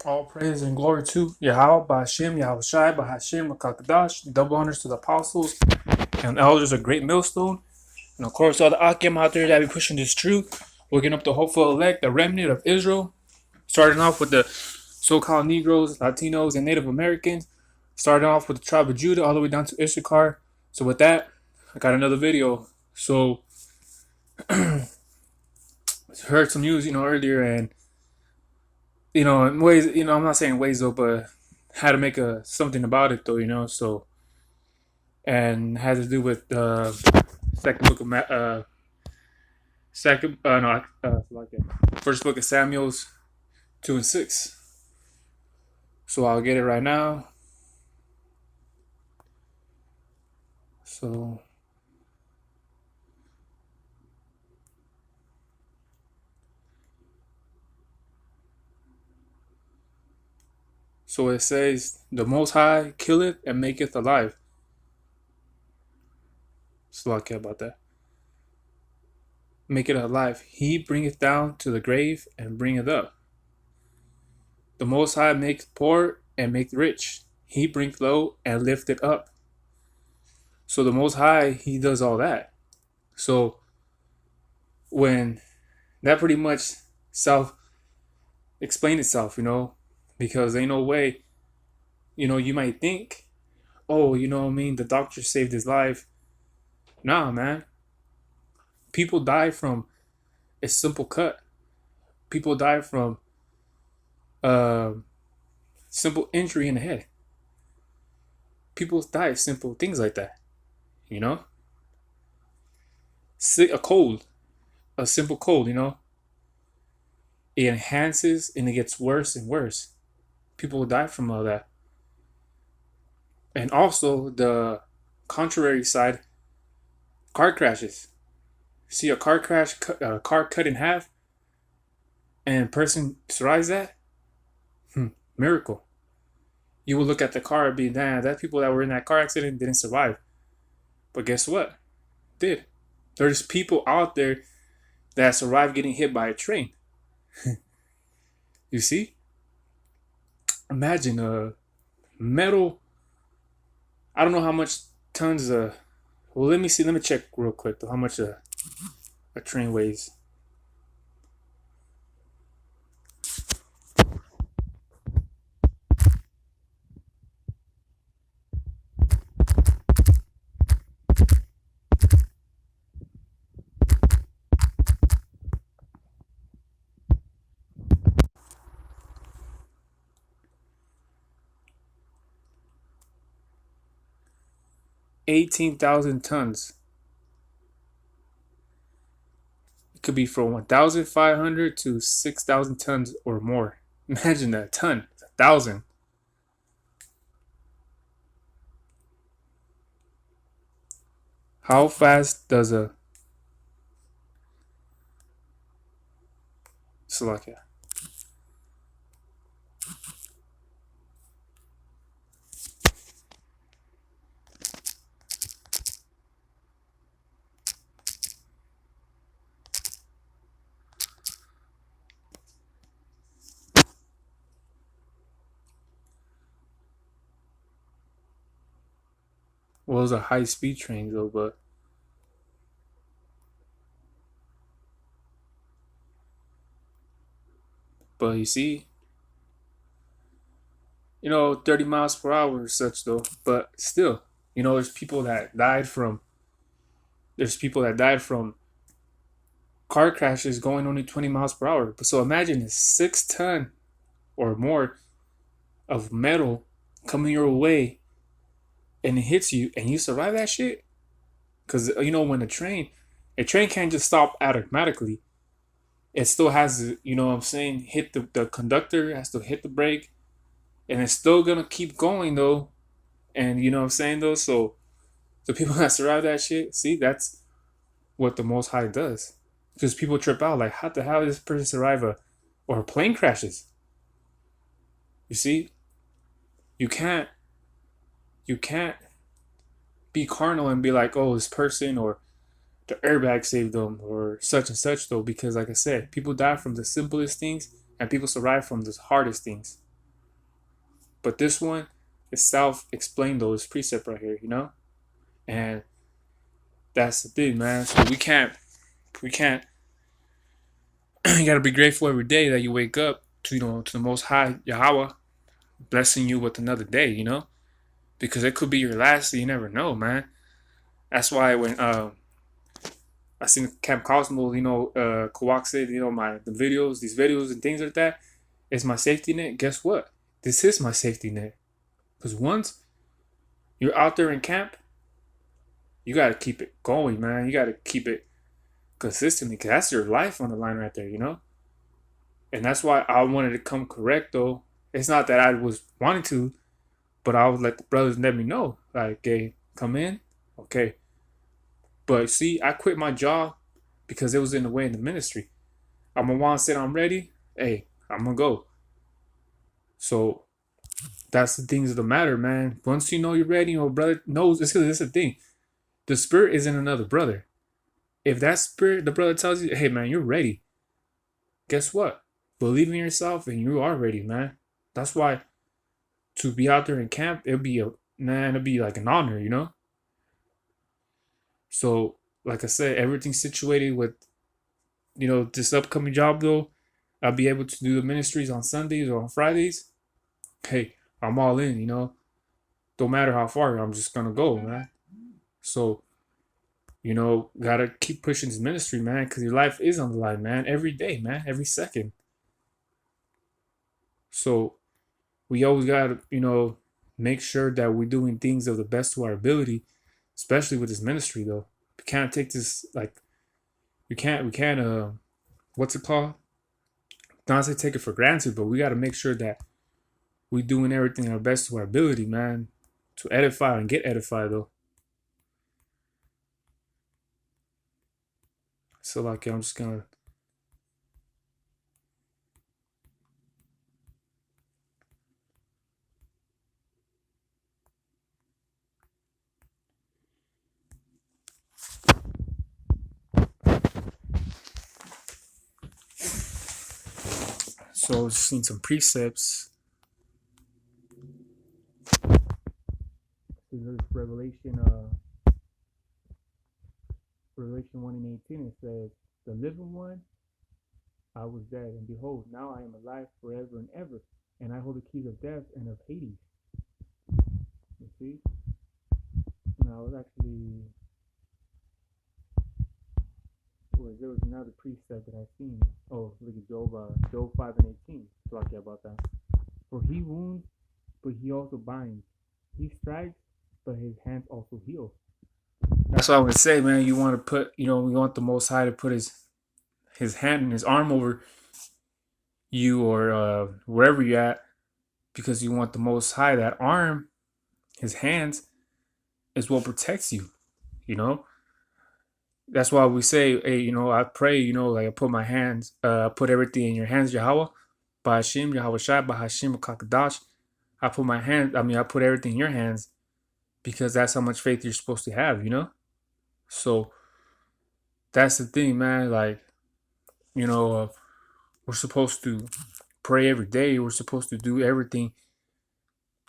All praise and glory to Yahweh, Ba'Hashem, Yahushai, Ba'Hashem, Kakadash, double honors to the apostles and elders of Great Millstone. And of course, all the Akim out there that be pushing this truth, waking up the hopeful elect, the remnant of Israel, starting off with the so-called Negroes, Latinos, and Native Americans, starting off with the tribe of Judah all the way down to Issachar. So with that, I got another video. So, heard some news, earlier, and in ways, I'm not saying ways though, but had to make something about it though, so, and had to do with second book of second no like first book of Samuel's 2 and 6. So I'll get it right now. So it says, "The Most High killeth and maketh alive." So I care about that. Make it alive. He bringeth down to the grave and bringeth up. The Most High maketh poor and maketh rich. He bringeth low and lifteth up. So the Most High, He does all that. So when that pretty much self-explain itself, because ain't no way, you might think, oh, the doctor saved his life. Nah, man. People die from a simple cut. People die from simple injury in the head. People die of simple things like that. A cold, a simple cold, it enhances and it gets worse and worse. People die from all that. And also the contrary side, car crashes. See a car crash, a car cut in half, and a person survives that? Miracle. You will look at the car and be, damn, that people that were in that car accident didn't survive. But guess what? Did. There's people out there that survived getting hit by a train. You see? Imagine a metal. I don't know how much tons of. Well, let me see. Let me check real quick how much a train weighs. $18,000 tons. It could be from 1,500 to 6,000 tons or more. Imagine that, a ton. It's 1,000. How fast does a Slovakia? Well, it was a high-speed train though, but you see, 30 miles per hour or such though. But still, there's people that died from. There's people that died from car crashes going only 20 miles per hour. So imagine a 6 ton or more of metal coming your way and it hits you and you survive that shit. Because when a train can't just stop automatically. It still has to, what I'm saying, hit the conductor, has to hit the brake, and it's still gonna keep going though. And you know what I'm saying though? So the people that survive that shit, see, that's what the Most High does. Because people trip out like, how the hell did this person survive or plane crashes? You see, you can't be carnal and be like, oh, this person or the airbag saved them or such and such though, because like I said, people die from the simplest things and people survive from the hardest things. But this one is self-explained though. It's precept right here, and that's the thing, man. So we can't. You gotta be grateful every day that you wake up to to the Most High Yahweh blessing you with another day, because it could be your last. You never know, man. That's why when I seen Camp Cosmo, Kawak said, these videos and things like that is my safety net. Guess what? This is my safety net. Because once you're out there in camp, you got to keep it going, man. You got to keep it consistently because that's your life on the line right there, And that's why I wanted to come correct, though. It's not that I was wanting to, but I would let the brothers let me know. Like, hey, come in. Okay. But see, I quit my job because it was in the way in the ministry. I'm going to want to say I'm ready. Hey, I'm going to go. So that's the things of the matter, man. Once you know you're ready, brother knows. This is the thing. The spirit isn't another brother. If that spirit, the brother tells you, hey, man, you're ready. Guess what? Believe in yourself and you are ready, man. That's why to be out there in camp, it'd be like an honor, So, like I said, everything's situated with, this upcoming job, though. I'll be able to do the ministries on Sundays or on Fridays. Hey, I'm all in, Don't matter how far, I'm just going to go, man. So, gotta keep pushing this ministry, man, because your life is on the line, man. Every day, man. Every second. So, we always gotta, make sure that we're doing things of the best to our ability, especially with this ministry, though. We can't take this, like, we can't, what's it called? Not say take it for granted, but we gotta make sure that we're doing everything our best to our ability, man, to edify and get edified, though. So, like, I'm just gonna. So, just seen some precepts. There's Revelation 1 and 18. It says, "The living one, I was dead, and behold, now I am alive forever and ever, and I hold the keys of death and of Hades." You see? Now, it actually. There was another precept that I seen. Oh, look at Job 5 and 18. Talking about that. For he wounds, but he also binds. He strikes, but his hands also heal. That's what I would say, man. You want to put, we want the Most High to put his hand and his arm over you or wherever you're at, because you want the Most High. That arm, his hands, is what protects you. That's why we say, hey, I pray, like I put my hands, put everything in your hands, Yahweh, by Hashem, Yahweh Shai, by Hashem, Kakadash. I put everything in your hands because that's how much faith you're supposed to have, So that's the thing, man. Like, we're supposed to pray every day. We're supposed to do everything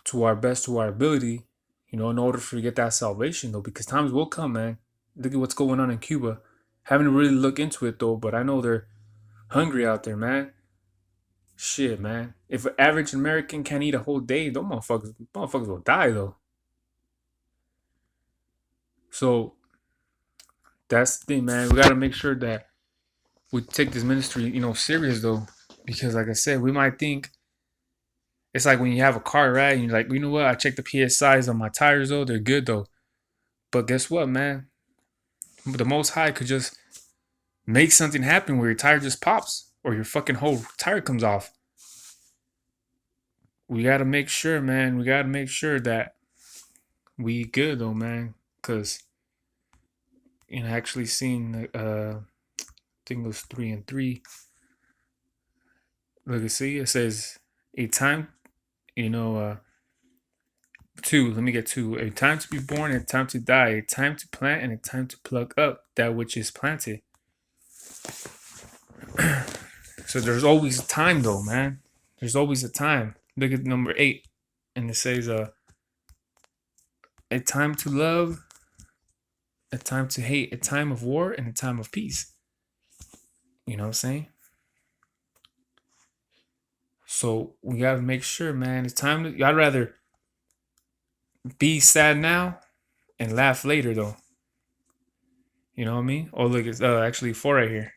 to our best, to our ability, in order to get that salvation, though, because times will come, man. Look at what's going on in Cuba. Haven't really looked into it, though, but I know they're hungry out there, man. Shit, man. If an average American can't eat a whole day, those motherfuckers will die, though. So, that's the thing, man. We got to make sure that we take this ministry, serious, though. Because, like I said, we might think it's like when you have a car, right? And you're like, you know what? I checked the PSIs on my tires, though. They're good, though. But guess what, man? The Most High could just make something happen where your tire just pops or your fucking whole tire comes off. We got to make sure, man. We got to make sure that we good, though, man. Because, actually seen, I think it was 3 and 3. Look, see, it says a time, 2, let me get 2. A time to be born and a time to die, a time to plant and a time to pluck up that which is planted. So So there's always a time though, man. There's always a time. Look at number 8, and it says a time to love, a time to hate, a time of war, and a time of peace. You know what I'm saying? So we gotta make sure, man. It's time to. I'd rather be sad now and laugh later, though. You know what I mean? Oh, look, it's actually 4 right here.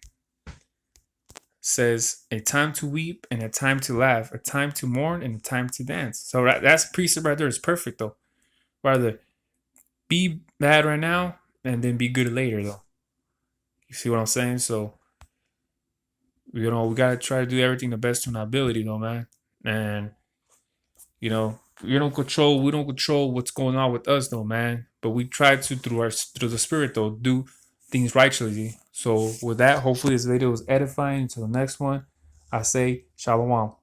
Says a time to weep and a time to laugh, a time to mourn and a time to dance. So that's precept right there. It's perfect though. Rather be bad right now and then be good later though. You see what I'm saying? So we gotta try to do everything the best to our ability though, man. And we don't control what's going on with us though, man. But we try to through the spirit though do things righteously. So with that, hopefully this video was edifying. Until the next one, I say shalom.